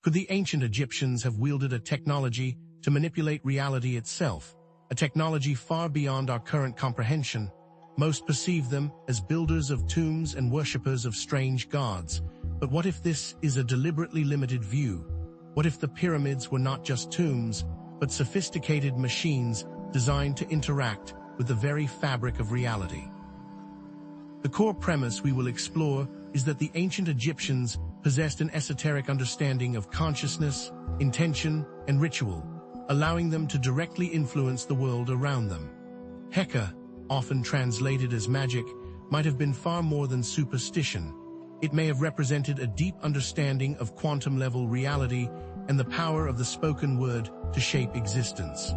Could the ancient Egyptians have wielded a technology to manipulate reality itself, a technology far beyond our current comprehension? Most perceive them as builders of tombs and worshippers of strange gods. But what if this is a deliberately limited view? What if the pyramids were not just tombs, but sophisticated machines designed to interact with the very fabric of reality? The core premise we will explore is that the ancient Egyptians possessed an esoteric understanding of consciousness, intention, and ritual, allowing them to directly influence the world around them. Heka, often translated as magic, might have been far more than superstition. It may have represented a deep understanding of quantum-level reality and the power of the spoken word to shape existence.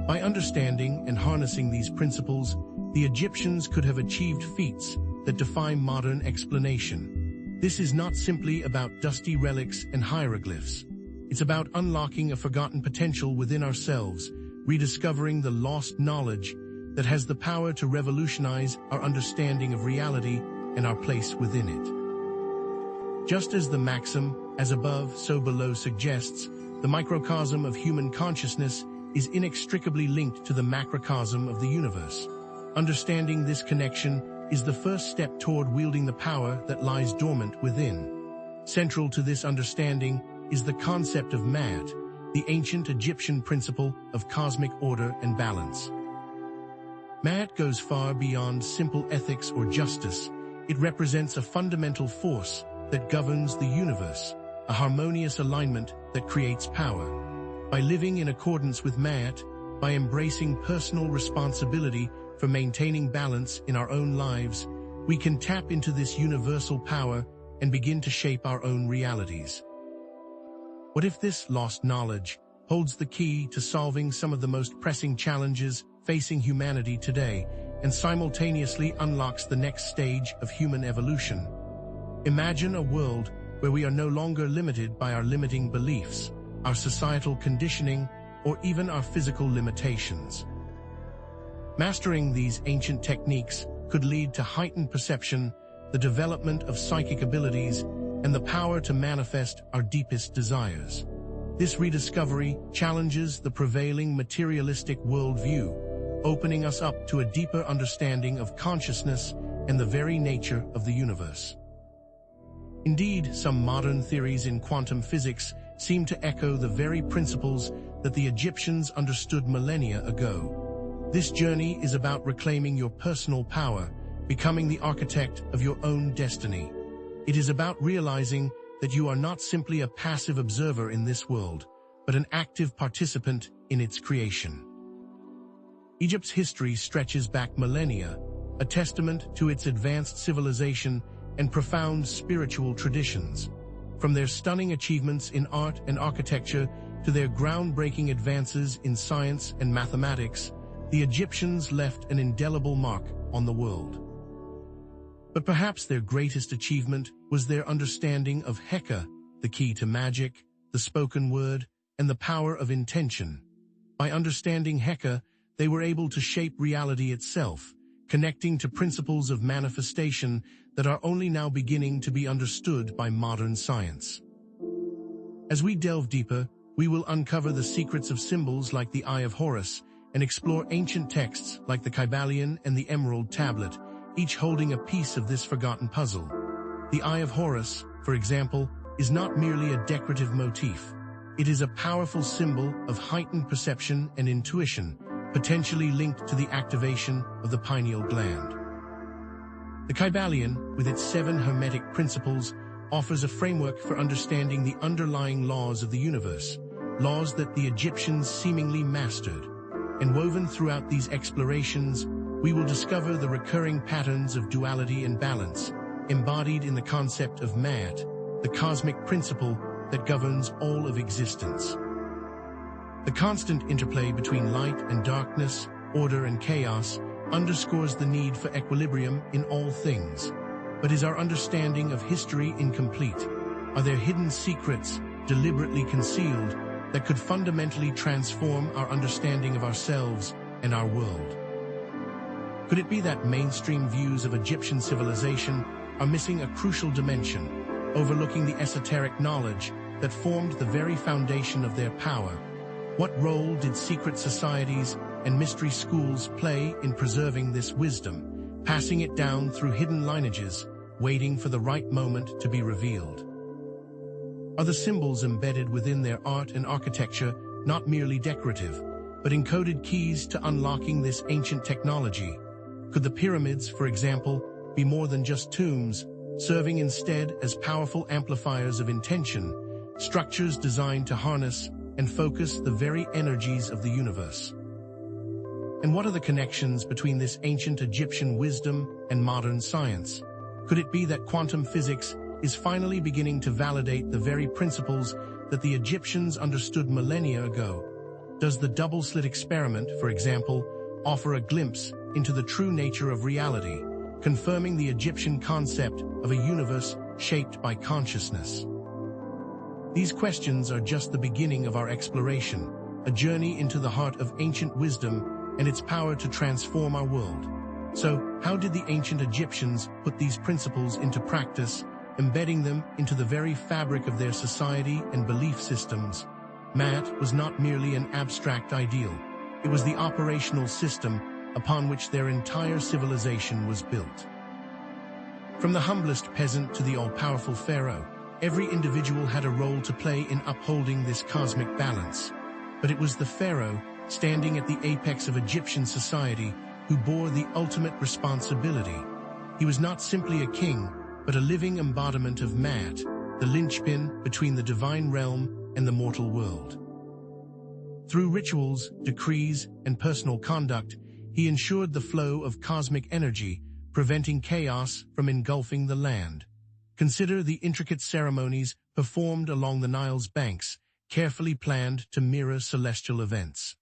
By understanding and harnessing these principles, the Egyptians could have achieved feats that defy modern explanation. This is not simply about dusty relics and hieroglyphs. It's about unlocking a forgotten potential within ourselves, rediscovering the lost knowledge that has the power to revolutionize our understanding of reality and our place within it. Just as the maxim, "as above, so below," suggests, the microcosm of human consciousness is inextricably linked to the macrocosm of the universe. Understanding this connection is the first step toward wielding the power that lies dormant within. Central to this understanding is the concept of Ma'at, the ancient Egyptian principle of cosmic order and balance. Ma'at goes far beyond simple ethics or justice. It represents a fundamental force that governs the universe, a harmonious alignment that creates power. By living in accordance with Ma'at, by embracing personal responsibility for maintaining balance in our own lives, we can tap into this universal power and begin to shape our own realities. What if this lost knowledge holds the key to solving some of the most pressing challenges facing humanity today and simultaneously unlocks the next stage of human evolution? Imagine a world where we are no longer limited by our limiting beliefs, our societal conditioning, or even our physical limitations. Mastering these ancient techniques could lead to heightened perception, the development of psychic abilities, and the power to manifest our deepest desires. This rediscovery challenges the prevailing materialistic worldview, opening us up to a deeper understanding of consciousness and the very nature of the universe. Indeed, some modern theories in quantum physics seem to echo the very principles that the Egyptians understood millennia ago. This journey is about reclaiming your personal power, becoming the architect of your own destiny. It is about realizing that you are not simply a passive observer in this world, but an active participant in its creation. Egypt's history stretches back millennia, a testament to its advanced civilization and profound spiritual traditions. From their stunning achievements in art and architecture to their groundbreaking advances in science and mathematics, the Egyptians left an indelible mark on the world. But perhaps their greatest achievement was their understanding of Heka, the key to magic, the spoken word, and the power of intention. By understanding Heka, they were able to shape reality itself, connecting to principles of manifestation that are only now beginning to be understood by modern science. As we delve deeper, we will uncover the secrets of symbols like the Eye of Horus and explore ancient texts like the Kybalion and the Emerald Tablet, each holding a piece of this forgotten puzzle. The Eye of Horus, for example, is not merely a decorative motif. It is a powerful symbol of heightened perception and intuition, potentially linked to the activation of the pineal gland. The Kybalion, with its 7 hermetic principles, offers a framework for understanding the underlying laws of the universe, laws that the Egyptians seemingly mastered. And woven throughout these explorations, we will discover the recurring patterns of duality and balance, embodied in the concept of Ma'at, the cosmic principle that governs all of existence. The constant interplay between light and darkness, order and chaos, underscores the need for equilibrium in all things. But is our understanding of history incomplete? Are there hidden secrets, deliberately concealed, that could fundamentally transform our understanding of ourselves and our world? Could it be that mainstream views of Egyptian civilization are missing a crucial dimension, overlooking the esoteric knowledge that formed the very foundation of their power. What role did secret societies and mystery schools play in preserving this wisdom, passing it down through hidden lineages, waiting for the right moment to be revealed? Are the symbols embedded within their art and architecture not merely decorative, but encoded keys to unlocking this ancient technology? Could the pyramids, for example, be more than just tombs, serving instead as powerful amplifiers of intention, structures designed to harness and focus the very energies of the universe? And what are the connections between this ancient Egyptian wisdom and modern science? Could it be that quantum physics is finally beginning to validate the very principles that the Egyptians understood millennia ago? Does the double-slit experiment, for example, offer a glimpse into the true nature of reality, confirming the Egyptian concept of a universe shaped by consciousness? These questions are just the beginning of our exploration, a journey into the heart of ancient wisdom and its power to transform our world. So, how did the ancient Egyptians put these principles into practice, embedding them into the very fabric of their society and belief systems? Maat was not merely an abstract ideal. It was the operational system upon which their entire civilization was built. From the humblest peasant to the all-powerful pharaoh, every individual had a role to play in upholding this cosmic balance. But it was the pharaoh, standing at the apex of Egyptian society, who bore the ultimate responsibility. He was not simply a king, but a living embodiment of Maat, the linchpin between the divine realm and the mortal world. Through rituals, decrees, and personal conduct, he ensured the flow of cosmic energy, preventing chaos from engulfing the land. Consider the intricate ceremonies performed along the Nile's banks, carefully planned to mirror celestial events.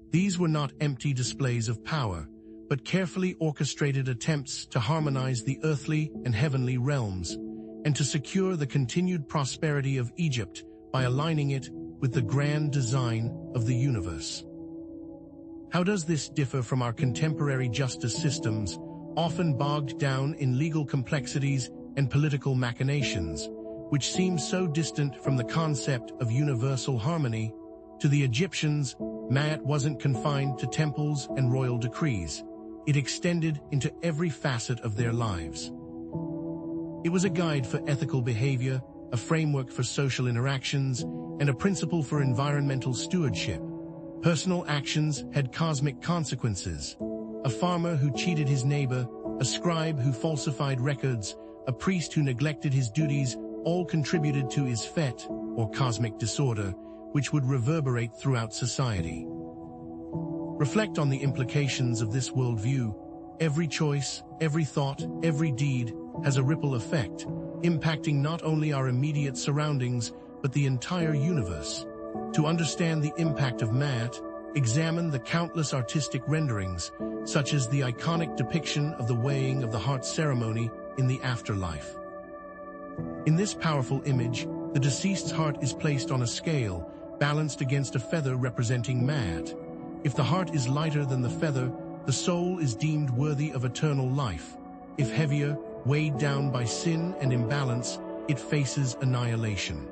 These were not empty displays of power, but carefully orchestrated attempts to harmonize the earthly and heavenly realms, and to secure the continued prosperity of Egypt by aligning it with the grand design of the universe. How does this differ from our contemporary justice systems, often bogged down in legal complexities and political machinations, which seem so distant from the concept of universal harmony? To the Egyptians, Maat wasn't confined to temples and royal decrees. It extended into every facet of their lives. It was a guide for ethical behavior, a framework for social interactions, and a principle for environmental stewardship. Personal actions had cosmic consequences. A farmer who cheated his neighbor, a scribe who falsified records, a priest who neglected his duties, all contributed to his fate, or cosmic disorder, which would reverberate throughout society. Reflect on the implications of this worldview. Every choice, every thought, every deed has a ripple effect, impacting not only our immediate surroundings, but the entire universe. To understand the impact of Maat, examine the countless artistic renderings, such as the iconic depiction of the weighing of the heart ceremony in the afterlife. In this powerful image, the deceased's heart is placed on a scale, balanced against a feather representing Maat. If the heart is lighter than the feather, the soul is deemed worthy of eternal life. If heavier, weighed down by sin and imbalance, it faces annihilation.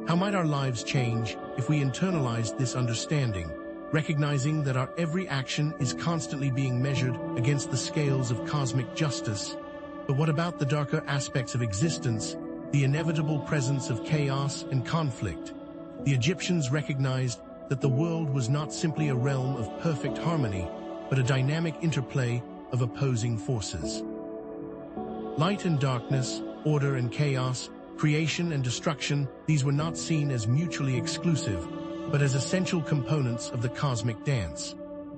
How might our lives change if we internalized this understanding, recognizing that our every action is constantly being measured against the scales of cosmic justice? But what about the darker aspects of existence, the inevitable presence of chaos and conflict? The Egyptians recognized that the world was not simply a realm of perfect harmony, but a dynamic interplay of opposing forces. Light and darkness, order and chaos, creation and destruction, these were not seen as mutually exclusive, but as essential components of the cosmic dance.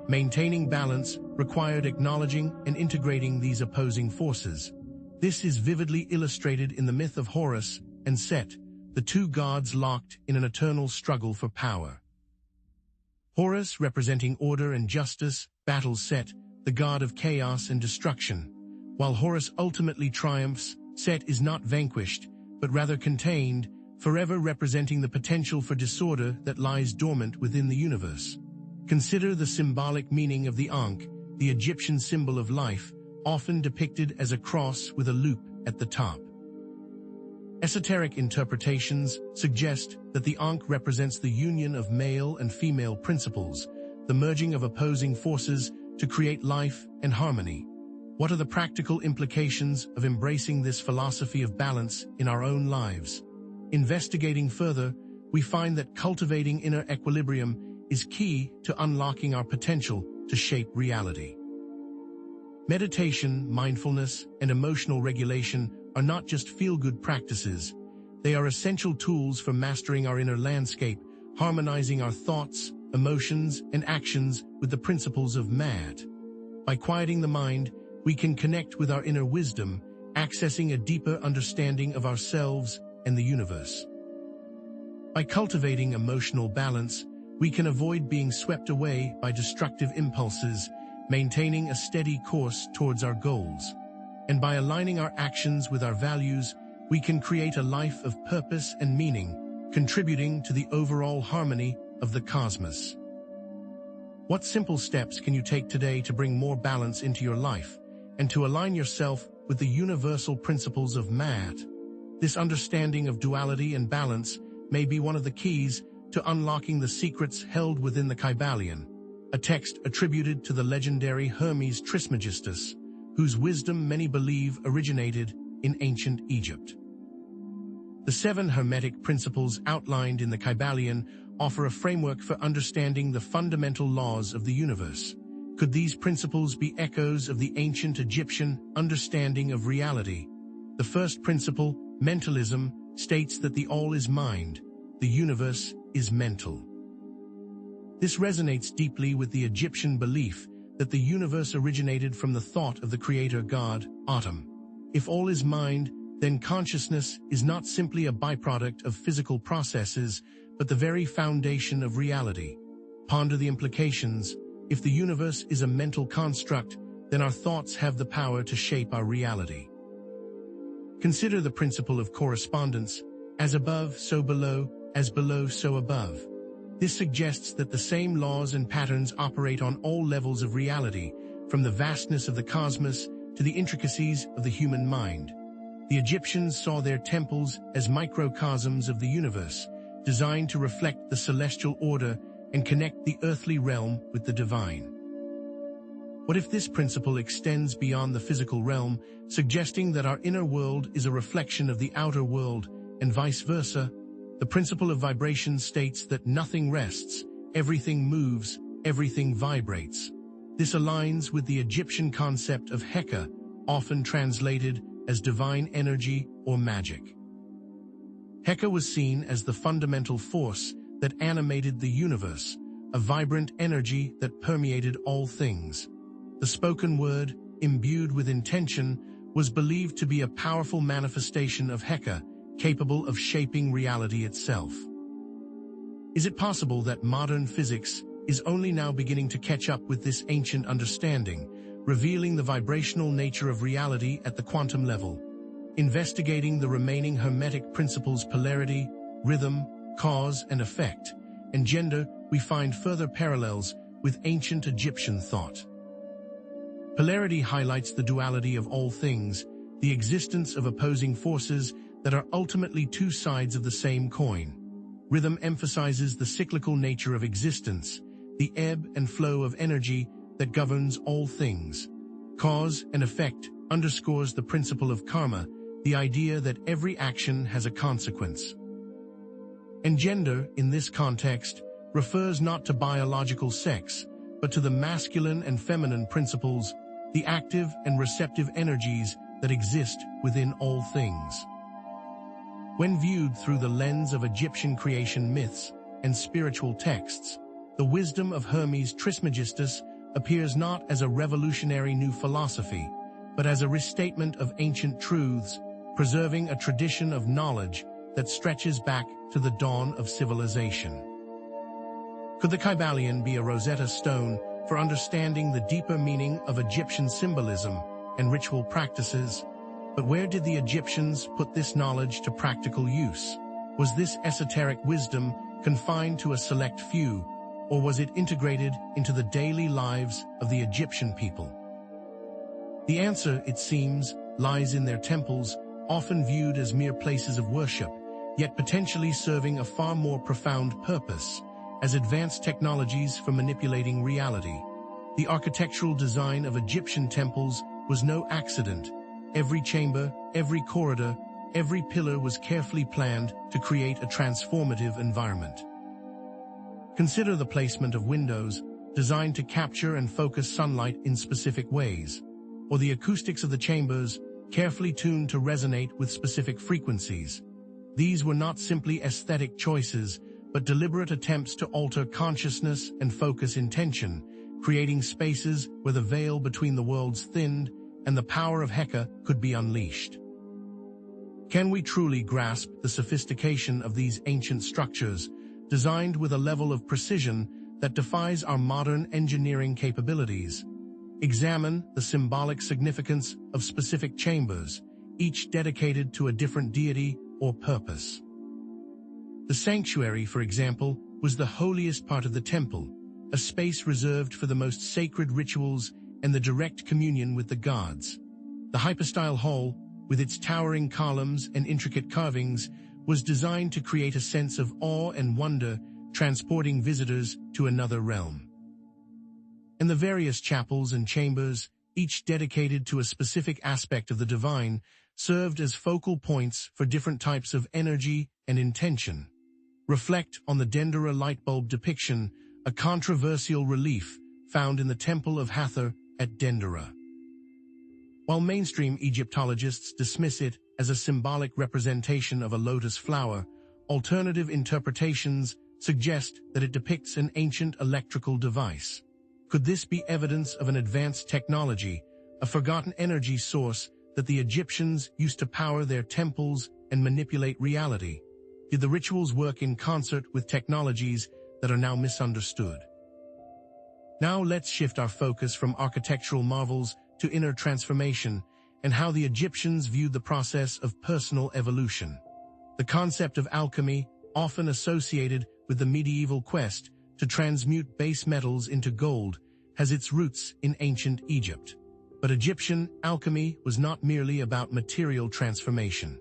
Maintaining balance required acknowledging and integrating these opposing forces. This is vividly illustrated in the myth of Horus and Set, the two gods locked in an eternal struggle for power. Horus, representing order and justice, battles Set, the god of chaos and destruction. While Horus ultimately triumphs, Set is not vanquished, but rather contained, forever representing the potential for disorder that lies dormant within the universe. Consider the symbolic meaning of the Ankh, the Egyptian symbol of life, often depicted as a cross with a loop at the top. Esoteric interpretations suggest that the Ankh represents the union of male and female principles, the merging of opposing forces to create life and harmony. What are the practical implications of embracing this philosophy of balance in our own lives? Investigating further, we find that cultivating inner equilibrium is key to unlocking our potential to shape reality. Meditation, mindfulness, and emotional regulation are not just feel-good practices. They are essential tools for mastering our inner landscape, harmonizing our thoughts, emotions, and actions with the principles of Mat. By quieting the mind, we can connect with our inner wisdom, accessing a deeper understanding of ourselves and the universe. By cultivating emotional balance, we can avoid being swept away by destructive impulses, maintaining a steady course towards our goals. And by aligning our actions with our values, we can create a life of purpose and meaning, contributing to the overall harmony of the cosmos. What simple steps can you take today to bring more balance into your life and to align yourself with the universal principles of Mat? This understanding of duality and balance may be one of the keys to unlocking the secrets held within the Kybalion, a text attributed to the legendary Hermes Trismegistus, whose wisdom many believe originated in ancient Egypt. The 7 Hermetic principles outlined in the Kybalion offer a framework for understanding the fundamental laws of the universe. Could these principles be echoes of the ancient Egyptian understanding of reality? The first principle, mentalism, states that the all is mind, the universe is mental. This resonates deeply with the Egyptian belief that the universe originated from the thought of the creator god, Atum. If all is mind, then consciousness is not simply a byproduct of physical processes, but the very foundation of reality. Ponder the implications. If the universe is a mental construct, then our thoughts have the power to shape our reality. Consider the principle of correspondence, as above, so below, as below, so above. This suggests that the same laws and patterns operate on all levels of reality, from the vastness of the cosmos to the intricacies of the human mind. The Egyptians saw their temples as microcosms of the universe, designed to reflect the celestial order and connect the earthly realm with the divine. What if this principle extends beyond the physical realm, suggesting that our inner world is a reflection of the outer world, and vice versa? The principle of vibration states that nothing rests, everything moves, everything vibrates. This aligns with the Egyptian concept of Heka, often translated as divine energy or magic. Heka was seen as the fundamental force that animated the universe, a vibrant energy that permeated all things. The spoken word, imbued with intention, was believed to be a powerful manifestation of Heka, capable of shaping reality itself. Is it possible that modern physics is only now beginning to catch up with this ancient understanding, revealing the vibrational nature of reality at the quantum level? Investigating the remaining Hermetic principles, polarity, rhythm, cause and effect, and gender, we find further parallels with ancient Egyptian thought. Polarity highlights the duality of all things, the existence of opposing forces that are ultimately two sides of the same coin. Rhythm emphasizes the cyclical nature of existence, the ebb and flow of energy that governs all things. Cause and effect underscores the principle of karma, the idea that every action has a consequence. And gender, in this context, refers not to biological sex, but to the masculine and feminine principles, the active and receptive energies that exist within all things. When viewed through the lens of Egyptian creation myths and spiritual texts, the wisdom of Hermes Trismegistus appears not as a revolutionary new philosophy, but as a restatement of ancient truths, preserving a tradition of knowledge that stretches back to the dawn of civilization. Could the Kybalion be a Rosetta Stone for understanding the deeper meaning of Egyptian symbolism and ritual practices? But where did the Egyptians put this knowledge to practical use? Was this esoteric wisdom confined to a select few, or was it integrated into the daily lives of the Egyptian people? The answer, it seems, lies in their temples, often viewed as mere places of worship, yet potentially serving a far more profound purpose, as advanced technologies for manipulating reality. The architectural design of Egyptian temples was no accident. Every chamber, every corridor, every pillar was carefully planned to create a transformative environment. Consider the placement of windows, designed to capture and focus sunlight in specific ways, or the acoustics of the chambers, carefully tuned to resonate with specific frequencies. These were not simply aesthetic choices, but deliberate attempts to alter consciousness and focus intention, creating spaces where the veil between the worlds thinned and the power of Heka could be unleashed. Can we truly grasp the sophistication of these ancient structures, designed with a level of precision that defies our modern engineering capabilities? Examine the symbolic significance of specific chambers, each dedicated to a different deity or purpose. The sanctuary, for example, was the holiest part of the temple, a space reserved for the most sacred rituals and the direct communion with the gods. The hypostyle hall, with its towering columns and intricate carvings, was designed to create a sense of awe and wonder, transporting visitors to another realm. And the various chapels and chambers, each dedicated to a specific aspect of the divine, served as focal points for different types of energy and intention. Reflect on the Dendera lightbulb depiction, a controversial relief found in the Temple of Hathor at Dendera. While mainstream Egyptologists dismiss it as a symbolic representation of a lotus flower, alternative interpretations suggest that it depicts an ancient electrical device. Could this be evidence of an advanced technology, a forgotten energy source that the Egyptians used to power their temples and manipulate reality? Did the rituals work in concert with technologies that are now misunderstood? Now let's shift our focus from architectural marvels to inner transformation and how the Egyptians viewed the process of personal evolution. The concept of alchemy, often associated with the medieval quest to transmute base metals into gold, has its roots in ancient Egypt. But Egyptian alchemy was not merely about material transformation.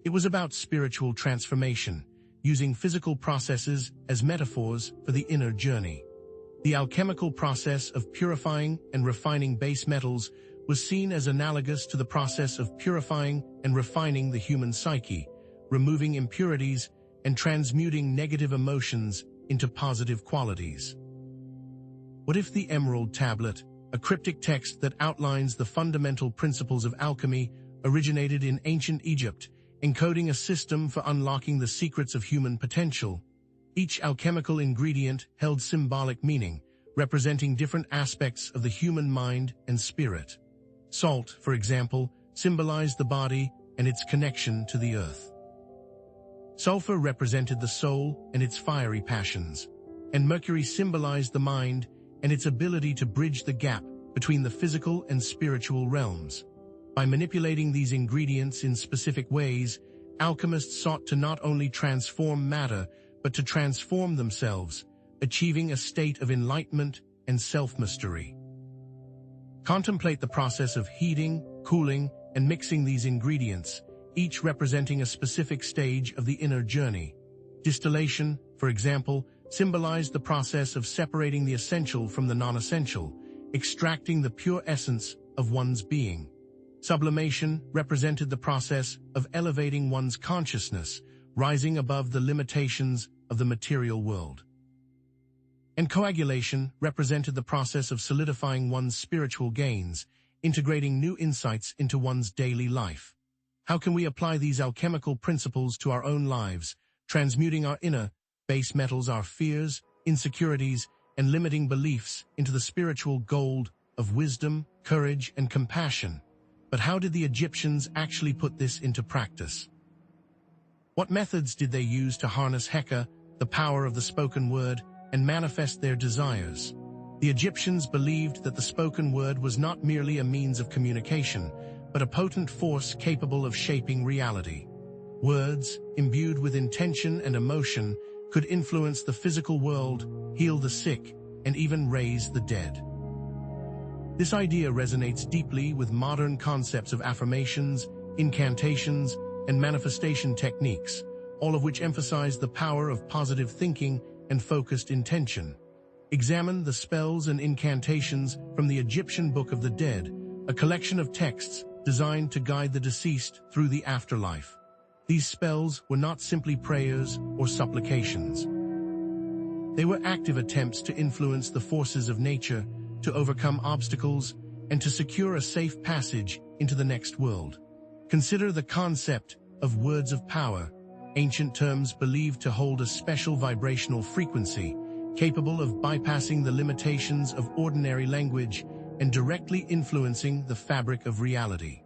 It was about spiritual transformation, using physical processes as metaphors for the inner journey. The alchemical process of purifying and refining base metals was seen as analogous to the process of purifying and refining the human psyche, removing impurities and transmuting negative emotions into positive qualities. What if the Emerald Tablet, a cryptic text that outlines the fundamental principles of alchemy, originated in ancient Egypt, encoding a system for unlocking the secrets of human potential? Each alchemical ingredient held symbolic meaning, representing different aspects of the human mind and spirit. Salt, for example, symbolized the body and its connection to the earth. Sulfur represented the soul and its fiery passions, and mercury symbolized the mind and its ability to bridge the gap between the physical and spiritual realms. By manipulating these ingredients in specific ways, alchemists sought to not only transform matter, but to transform themselves, achieving a state of enlightenment and self-mastery. Contemplate the process of heating, cooling, and mixing these ingredients, each representing a specific stage of the inner journey. Distillation, for example, symbolized the process of separating the essential from the non-essential, extracting the pure essence of one's being. Sublimation represented the process of elevating one's consciousness, rising above the limitations of the material world. And coagulation represented the process of solidifying one's spiritual gains, integrating new insights into one's daily life. How can we apply these alchemical principles to our own lives, transmuting our inner base metals, our fears, insecurities, and limiting beliefs into the spiritual gold of wisdom, courage, and compassion? But how did the Egyptians actually put this into practice? What methods did they use to harness Heka, the power of the spoken word, and manifest their desires? The Egyptians believed that the spoken word was not merely a means of communication, but a potent force capable of shaping reality. Words, imbued with intention and emotion, could influence the physical world, heal the sick, and even raise the dead. This idea resonates deeply with modern concepts of affirmations, incantations, and manifestation techniques, all of which emphasize the power of positive thinking and focused intention. Examine the spells and incantations from the Egyptian Book of the Dead, a collection of texts designed to guide the deceased through the afterlife. These spells were not simply prayers or supplications. They were active attempts to influence the forces of nature, to overcome obstacles, and to secure a safe passage into the next world. Consider the concept of words of power, ancient terms believed to hold a special vibrational frequency, capable of bypassing the limitations of ordinary language and directly influencing the fabric of reality.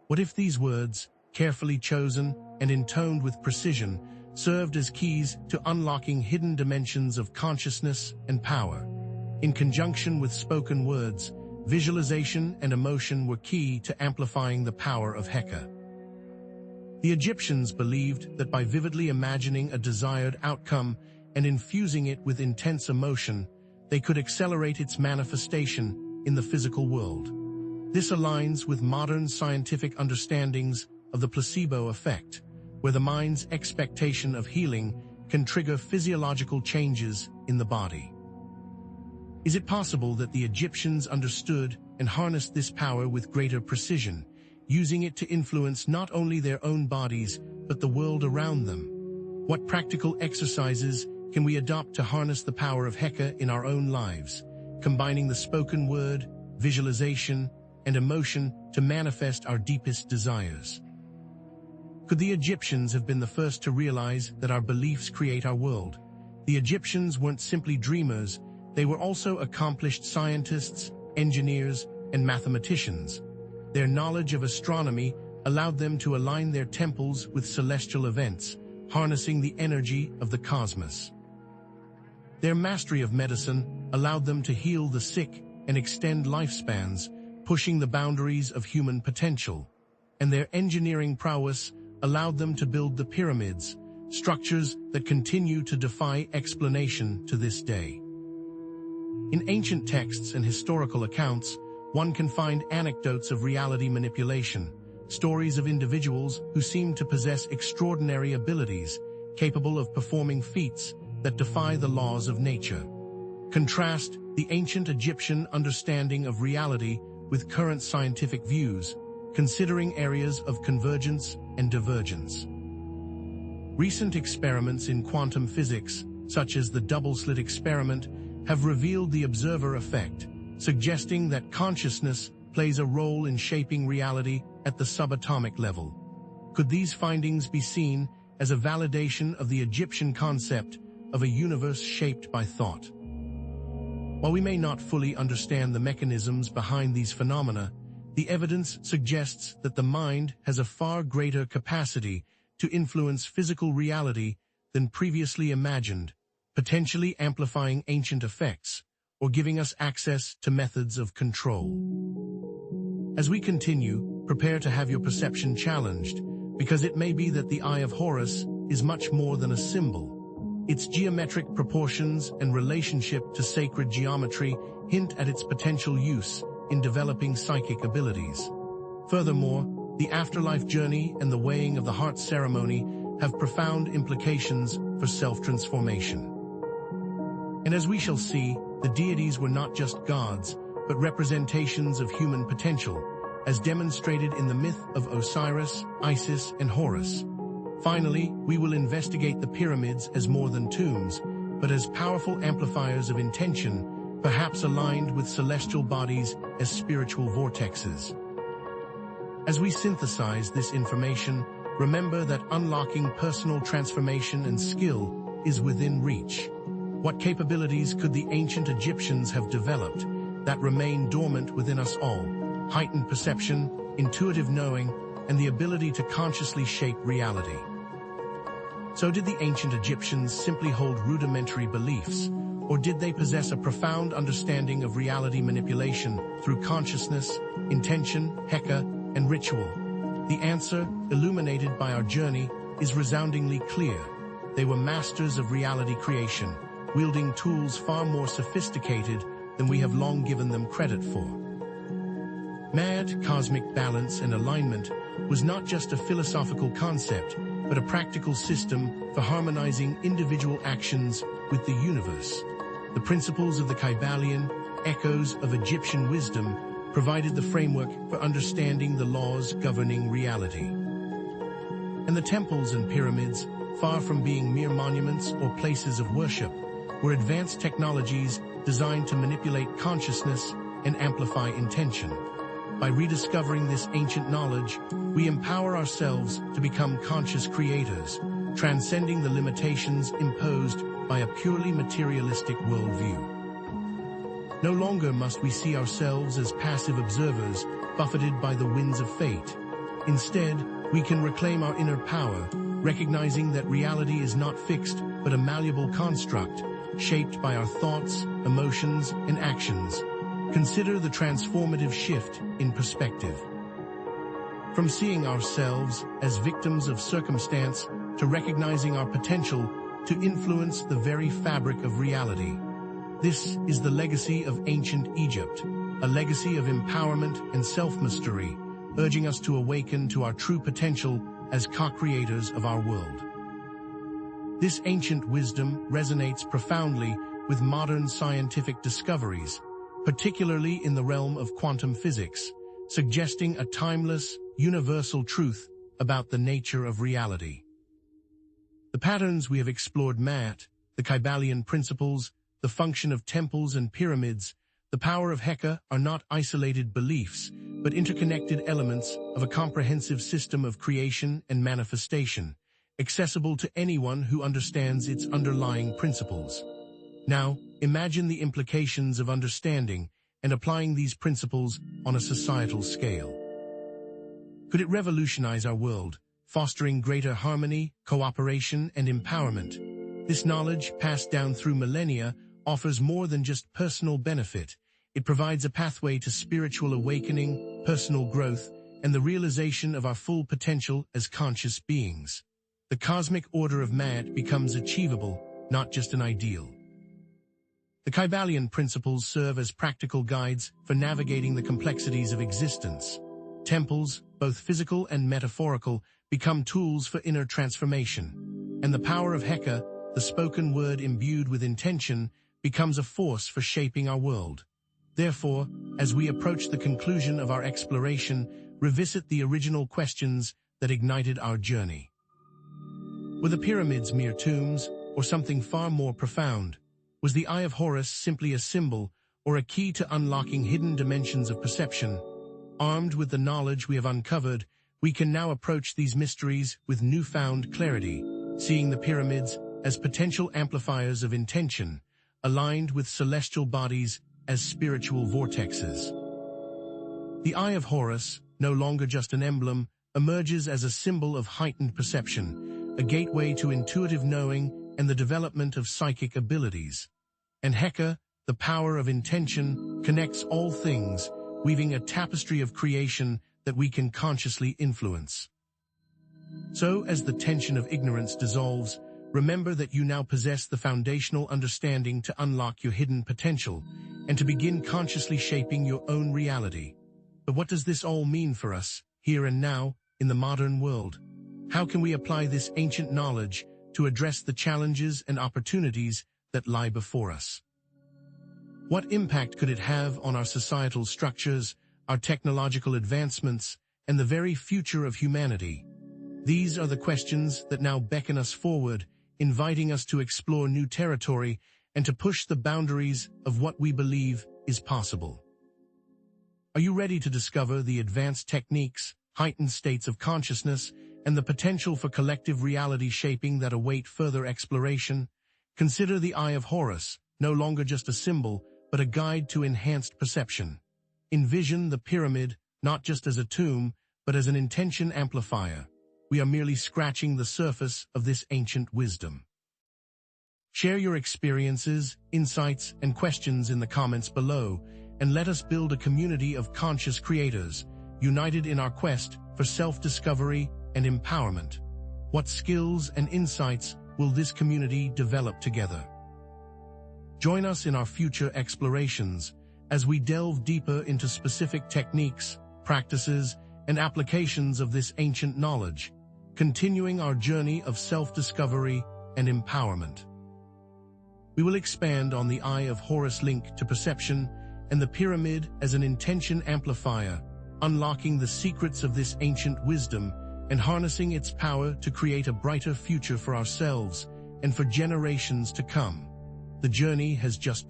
What if these words, carefully chosen and intoned with precision, served as keys to unlocking hidden dimensions of consciousness and power? In conjunction with spoken words, visualization and emotion were key to amplifying the power of Heka. The Egyptians believed that by vividly imagining a desired outcome and infusing it with intense emotion, they could accelerate its manifestation in the physical world. This aligns with modern scientific understandings of the placebo effect, where the mind's expectation of healing can trigger physiological changes in the body. Is it possible that the Egyptians understood and harnessed this power with greater precision, using it to influence not only their own bodies, but the world around them? What practical exercises can we adopt to harness the power of Heka in our own lives, combining the spoken word, visualization, and emotion to manifest our deepest desires? Could the Egyptians have been the first to realize that our beliefs create our world? The Egyptians weren't simply dreamers, they were also accomplished scientists, engineers, and mathematicians. Their knowledge of astronomy allowed them to align their temples with celestial events, harnessing the energy of the cosmos. Their mastery of medicine allowed them to heal the sick and extend lifespans, pushing the boundaries of human potential. And their engineering prowess allowed them to build the pyramids, structures that continue to defy explanation to this day. In ancient texts and historical accounts, one can find anecdotes of reality manipulation, stories of individuals who seem to possess extraordinary abilities, capable of performing feats that defy the laws of nature. Contrast the ancient Egyptian understanding of reality with current scientific views, considering areas of convergence and divergence. Recent experiments in quantum physics, such as the double-slit experiment, have revealed the observer effect, suggesting that consciousness plays a role in shaping reality at the subatomic level. Could these findings be seen as a validation of the Egyptian concept of a universe shaped by thought? While we may not fully understand the mechanisms behind these phenomena, the evidence suggests that the mind has a far greater capacity to influence physical reality than previously imagined, potentially amplifying ancient effects or giving us access to methods of control. As we continue, prepare to have your perception challenged, because it may be that the Eye of Horus is much more than a symbol. Its geometric proportions and relationship to sacred geometry hint at its potential use in developing psychic abilities. Furthermore, the afterlife journey and the weighing of the heart ceremony have profound implications for self-transformation. And as we shall see, the deities were not just gods, but representations of human potential, as demonstrated in the myth of Osiris, Isis, and Horus. Finally, we will investigate the pyramids as more than tombs, but as powerful amplifiers of intention, perhaps aligned with celestial bodies as spiritual vortexes. As we synthesize this information, remember that unlocking personal transformation and skill is within reach. What capabilities could the ancient Egyptians have developed that remain dormant within us all? Heightened perception, intuitive knowing, and the ability to consciously shape reality. So did the ancient Egyptians simply hold rudimentary beliefs, or did they possess a profound understanding of reality manipulation through consciousness, intention, Heka, and ritual? The answer, illuminated by our journey, is resoundingly clear. They were masters of reality creation, wielding tools far more sophisticated than we have long given them credit for. Mad cosmic balance and alignment was not just a philosophical concept, but a practical system for harmonizing individual actions with the universe. The principles of the Kybalion, echoes of Egyptian wisdom, provided the framework for understanding the laws governing reality. And the temples and pyramids, far from being mere monuments or places of worship, were advanced technologies designed to manipulate consciousness and amplify intention. By rediscovering this ancient knowledge, we empower ourselves to become conscious creators, transcending the limitations imposed by a purely materialistic worldview. No longer must we see ourselves as passive observers, buffeted by the winds of fate. Instead, we can reclaim our inner power, recognizing that reality is not fixed but a malleable construct, shaped by our thoughts, emotions, and actions. Consider the transformative shift in perspective. From seeing ourselves as victims of circumstance to recognizing our potential to influence the very fabric of reality. This is the legacy of ancient Egypt, a legacy of empowerment and self-mastery, urging us to awaken to our true potential as co-creators of our world. This ancient wisdom resonates profoundly with modern scientific discoveries, particularly in the realm of quantum physics, suggesting a timeless, universal truth about the nature of reality. The patterns we have explored the Kybalion principles, the function of temples and pyramids, the power of Heka are not isolated beliefs, but interconnected elements of a comprehensive system of creation and manifestation, accessible to anyone who understands its underlying principles. Now, imagine the implications of understanding and applying these principles on a societal scale. Could it revolutionize our world, fostering greater harmony, cooperation, and empowerment? This knowledge, passed down through millennia, offers more than just personal benefit. It provides a pathway to spiritual awakening, personal growth, and the realization of our full potential as conscious beings. The cosmic order of man becomes achievable, not just an ideal. The Kybalion principles serve as practical guides for navigating the complexities of existence. Temples, both physical and metaphorical, become tools for inner transformation. And the power of Heka, the spoken word imbued with intention, becomes a force for shaping our world. Therefore, as we approach the conclusion of our exploration, revisit the original questions that ignited our journey. Were the pyramids mere tombs, or something far more profound? Was the Eye of Horus simply a symbol, or a key to unlocking hidden dimensions of perception? Armed with the knowledge we have uncovered, we can now approach these mysteries with newfound clarity, seeing the pyramids as potential amplifiers of intention, aligned with celestial bodies as spiritual vortexes. The Eye of Horus, no longer just an emblem, emerges as a symbol of heightened perception, a gateway to intuitive knowing and the development of psychic abilities. And Heka, the power of intention, connects all things, weaving a tapestry of creation that we can consciously influence. So, as the tension of ignorance dissolves, remember that you now possess the foundational understanding to unlock your hidden potential and to begin consciously shaping your own reality. But what does this all mean for us, here and now, in the modern world? How can we apply this ancient knowledge to address the challenges and opportunities that lie before us? What impact could it have on our societal structures, our technological advancements, and the very future of humanity? These are the questions that now beckon us forward, inviting us to explore new territory and to push the boundaries of what we believe is possible. Are you ready to discover the advanced techniques, heightened states of consciousness, and the potential for collective reality shaping that await further exploration? Consider the Eye of Horus, no longer just a symbol, but a guide to enhanced perception. Envision the pyramid not just as a tomb, but as an intention amplifier. We are merely scratching the surface of this ancient wisdom. Share your experiences, insights, and questions in the comments below, and let us build a community of conscious creators, united in our quest for self-discovery and empowerment. What skills and insights will this community develop together? Join us in our future explorations as we delve deeper into specific techniques, practices, and applications of this ancient knowledge, continuing our journey of self-discovery and empowerment. We will expand on the Eye of Horus link to perception and the pyramid as an intention amplifier, unlocking the secrets of this ancient wisdom and harnessing its power to create a brighter future for ourselves and for generations to come. The journey has just